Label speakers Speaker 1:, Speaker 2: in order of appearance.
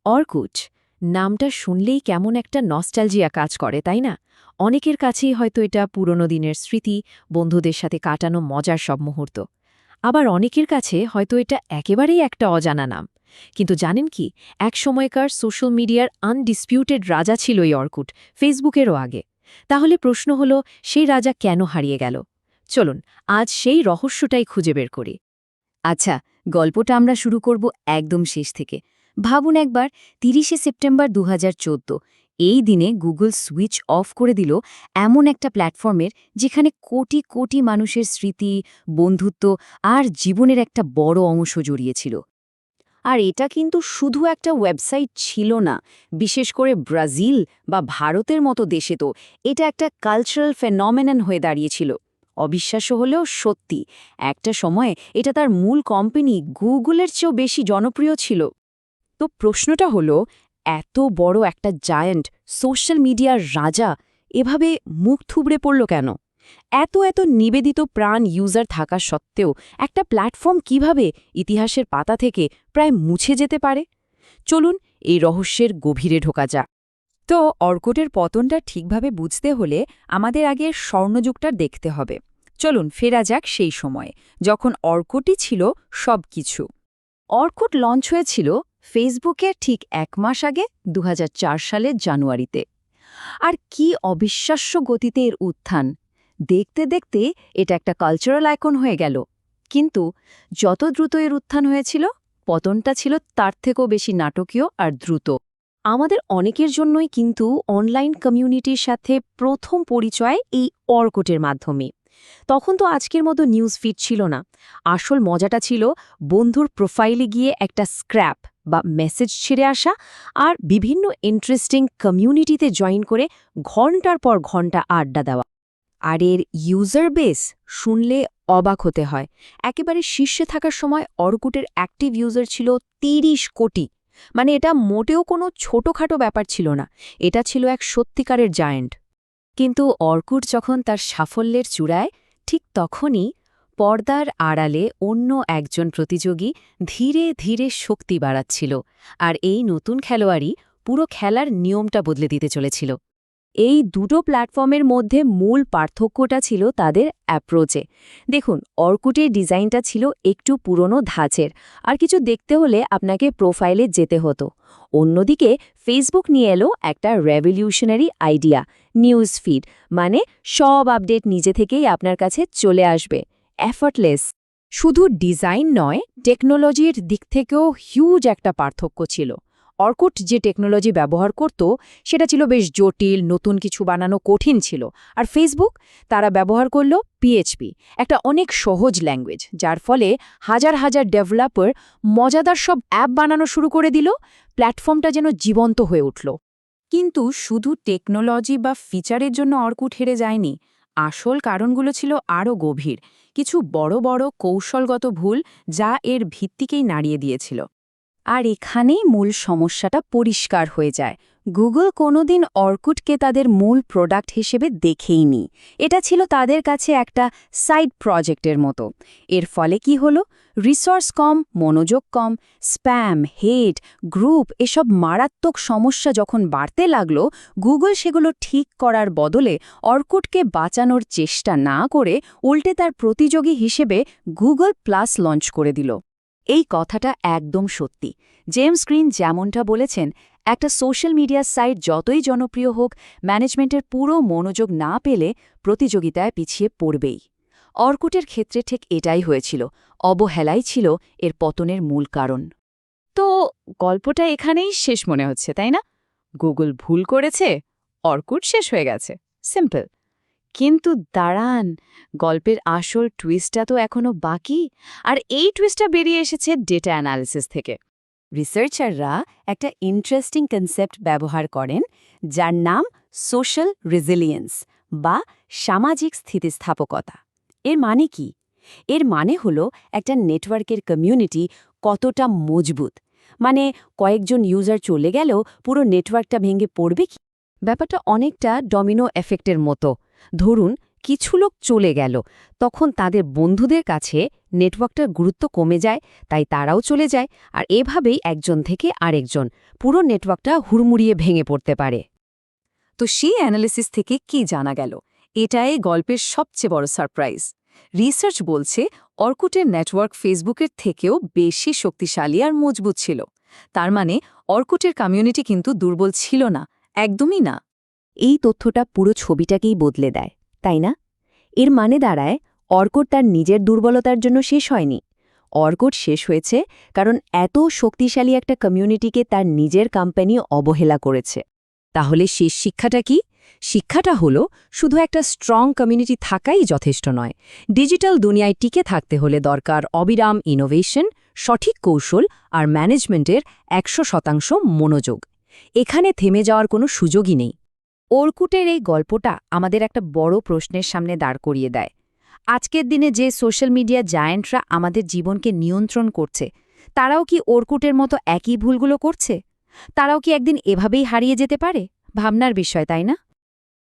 Speaker 1: Orkut নামটা শুনলেই কেমন একটা নস্টালজিয়া কাজ করে তাই না? অনেকের কাছেই হয়তো এটা পুরনো দিনের স্মৃতি, বন্ধুদের সাথে কাটানো মজার সব মুহূর্ত। আবার অনেকের কাছে হয়তো এটা একেবারেই একটা অজানা নাম। কিন্তু জানেন কি, এক সময়কার সোশ্যাল মিডিয়ার আনডিসপিউটেড রাজা ছিল এই অর্কুট, ফেসবুকেরও আগে। তাহলে প্রশ্ন হলো, সেই রাজা কেন হারিয়ে গেল? চলুন আজ সেই রহস্যটাই খুঁজে বের করি।
Speaker 2: আচ্ছা, গল্পটা আমরা শুরু করব একদম শেষ থেকে। ভাবুন একবার, ৩০শে সেপ্টেম্বর ২০১৪ এই দিনে গুগল সুইচ অফ করে দিল এমন একটা প্ল্যাটফর্মের যেখানে কোটি কোটি মানুষের স্মৃতি, বন্ধুত্ব আর জীবনের একটা বড় অংশ জড়িয়েছিল। আর এটা কিন্তু শুধু একটা ওয়েবসাইট ছিল না, বিশেষ করে ব্রাজিল বা ভারতের মতো দেশে তো এটা একটা কালচারাল ফেনোমেনন হয়ে দাঁড়িয়েছিল। অবিশ্বাস্য হলেও সত্যি, একটা সময়ে এটা তার মূল কোম্পানি গুগলের চেয়েও বেশি জনপ্রিয় ছিল। তো প্রশ্নটা হলো, এত বড় একটা জায়ান্ট সোশ্যাল মিডিয়ার রাজা এভাবে মুখ থুবড়ে পড়ল কেন? এত এত নিবেদিত প্রাণ ইউজার থাকা সত্ত্বেও একটা প্ল্যাটফর্ম কিভাবে ইতিহাসের পাতা থেকে প্রায় মুছে যেতে পারে? চলুন এই রহস্যের গভীরে ঢোকা যাক। তো অর্কুটের পতনটা ঠিকভাবে বুঝতে হলে আমাদের আগে স্বর্ণযুগটা দেখতে হবে। চলুন ফেরা যাক সেই সময়ে, যখন অর্কুটই ছিল সবকিছু। অর্কুট লঞ্চ হয়েছিল ফেসবুকের ঠিক ১ মাস আগে ২০০৪ সালের জানুয়ারিতে। আর কি অবিশ্বাস্য গতিতে এর উত্থান! দেখতে দেখতে এটা একটা কালচারাল আইকন হয়ে গেল। কিন্তু যত দ্রুত এর উত্থান হয়েছিল, পতনটা ছিল তার থেকেও বেশি নাটকীয় আর দ্রুত।
Speaker 1: আমাদের অনেকের জন্যই কিন্তু অনলাইন কমিউনিটির সাথে প্রথম পরিচয় এই অর্কুটের মাধ্যমে। তখন তো আজকের মতো নিউজ ফিড ছিল না। আসল মজাটা ছিল বন্ধুর প্রোফাইলে গিয়ে একটা স্ক্র্যাপ বা মেসেজ ছেড়ে আসা, আর বিভিন্ন ইন্টারেস্টিং কমিউনিটিতে জয়েন করে ঘন্টার পর ঘন্টা আড্ডা দেওয়া। আর এর ইউজার বেস শুনলে অবাক হতে হয়। একেবারে শীর্ষে থাকার সময় অর্কুটের অ্যাক্টিভ ইউজার ছিল ৩০ কোটি। মানে এটা মোটেও কোনো ছোটখাটো ব্যাপার ছিল না, এটা ছিল এক সত্যিকারের জায়ান্ট। কিন্তু অর্কুট যখন তার সাফল্যের চূড়ায়, ঠিক তখনই পর্দার আড়ালে অন্য একজন প্রতিযোগী ধীরে ধীরে শক্তি বাড়াচ্ছিল। আর এই নতুন খেলোয়াড়ই পুরো খেলার নিয়মটা বদলে দিতে চলেছিল। এই দুটো প্ল্যাটফর্মের মধ্যে মূল পার্থক্যটা ছিল তাদের অ্যাপ্রোচে। দেখুন, অর্কুটের ডিজাইনটা ছিল একটু পুরনো ধাঁচের, আর কিছু দেখতে হলে আপনাকে প্রোফাইলে যেতে হতো। অন্যদিকে ফেসবুক নিয়ে এলো একটা রেভলিউশনারি আইডিয়া, নিউজ ফিড, মানে সব আপডেট নিজে থেকেই আপনার কাছে চলে আসবে, এফর্টলেস। শুধু ডিজাইন নয়, টেকনোলজির দিক থেকেও হিউজ একটা পার্থক্য ছিল। অর্কুট যে টেকনোলজি ব্যবহার করত সেটা ছিল বেশ জটিল, নতুন কিছু বানানো কঠিন ছিল। আর ফেসবুক, তারা ব্যবহার করল পিএইচপি, একটা অনেক সহজ ল্যাঙ্গুয়েজ, যার ফলে হাজার হাজার ডেভেলপার মজাদার সব অ্যাপ বানানো শুরু করে দিল। প্ল্যাটফর্মটা যেন জীবন্ত হয়ে উঠল। কিন্তু শুধু টেকনোলজি বা ফিচারের জন্য অর্কুট হেরে যায়নি। আসল কারণগুলো ছিল আরও গভীর, কিছু বড় বড় কৌশলগত ভুল যা এর ভিত্তিকেই নাড়িয়ে দিয়েছিল। আর এখানেই মূল সমস্যাটা পরিষ্কার হয়ে যায়। গুগল কোনোদিন অর্কুটকে তাদের মূল প্রোডাক্ট হিসেবে দেখেইনি। এটা ছিল তাদের কাছে একটা সাইড প্রজেক্টের মতো। এর ফলে কি হলো? রিসোর্স কম, মনোযোগ কম, স্প্যাম, হেট, গ্রুপ, এসব মারাত্মক সমস্যা যখন বাড়তে লাগলো, গুগল সেগুলো ঠিক করার বদলে অর্কুটকে বাঁচানোর চেষ্টা না করে উল্টে তার প্রতিযোগী হিসেবে গুগল প্লাস লঞ্চ করে দিল। এই কথাটা একদম সত্যি। জেমস গ্রিন যেমনটা বলেছেন, একটা সোশ্যাল মিডিয়া সাইট যতই জনপ্রিয় হোক, ম্যানেজমেন্টের পুরো মনোযোগ না পেলে প্রতিযোগিতায় পিছিয়ে পড়বেই। অর্কুটের ক্ষেত্রে ঠিক এটাই হয়েছিল। অবহেলাই ছিল এর পতনের মূল কারণ। তো গল্পটা এখানেই শেষ মনে হচ্ছে, তাই না? গুগল ভুল করেছে, অর্কুট শেষ হয়ে গেছে, সিম্পল। কিন্তু দাঁড়ান, গল্পের আসল টুইস্টটা তো এখনো বাকি। আর এই টুইস্টটা বেরিয়ে এসেছে ডেটা অ্যানালিসিস থেকে। রিসার্চাররা একটা ইন্টারেস্টিং কনসেপ্ট ব্যবহার করেন, যার নাম সোশ্যাল রেজিলিয়েন্স বা সামাজিক স্থিতিস্থাপকতা। এর মানে কি? এর মানে হলো একটা নেটওয়ার্কের কমিউনিটি কতটা মজবুত। মানে কয়েকজন ইউজার চলে গেলেও পুরো নেটওয়ার্কটা ভেঙে পড়বে কি? ব্যাপারটা অনেকটা ডমিনো এফেক্টের মতো। ধরুন, কিছু লোক চলে গেল, তখন তাদের বন্ধুদের কাছে নেটওয়ার্কটার গুরুত্ব কমে যায়, তাই তারাও চলে যায়, আর এভাবেই একজন থেকে আরেকজন পুরো নেটওয়ার্কটা হুড়মুড়িয়ে ভেঙে পড়তে পারে।
Speaker 2: তো সেই অ্যানালিসিস থেকে কি জানা গেল? এটাই গল্পের সবচেয়ে বড় সারপ্রাইজ। রিসার্চ বলছে অর্কুটের নেটওয়ার্ক ফেসবুকের থেকেও বেশি শক্তিশালী আর মজবুত ছিল। তার মানে অর্কুটের কমিউনিটি কিন্তু দুর্বল ছিল না, একদমই না।
Speaker 1: এই তথ্যটা পুরো ছবিটাকেই বদলে দেয়, তাই না? এর মানে দাঁড়ায় অর্কুট তার নিজের দুর্বলতার জন্য শেষ হয়নি। অর্কুট শেষ হয়েছে কারণ এত শক্তিশালী একটা কমিউনিটিকে তার নিজের কোম্পানি অবহেলা করেছে। তাহলে শেষ শিক্ষাটা কি? শিক্ষাটা হলো শুধু একটা স্ট্রং কমিউনিটি থাকাই যথেষ্ট নয়। ডিজিটাল দুনিয়ায় টিকে থাকতে হলে দরকার অবিরাম ইনোভেশন, সঠিক কৌশল আর ম্যানেজমেন্টের ১০০% মনোযোগ। এখানে থেমে যাওয়ার কোনো সুযোগই নেই। অর্কুটের এই গল্পটা আমাদের একটা বড় প্রশ্নের সামনে দাঁড় করিয়ে দেয়। আজকের দিনে যে সোশ্যাল মিডিয়া জায়ান্টরা আমাদের জীবনকে নিয়ন্ত্রণ করছে, তারাও কি অর্কুটের মতো একই ভুলগুলো করছে? তারাও কি একদিন এভাবেই হারিয়ে যেতে পারে? ভাবনার বিষয়, তাই না?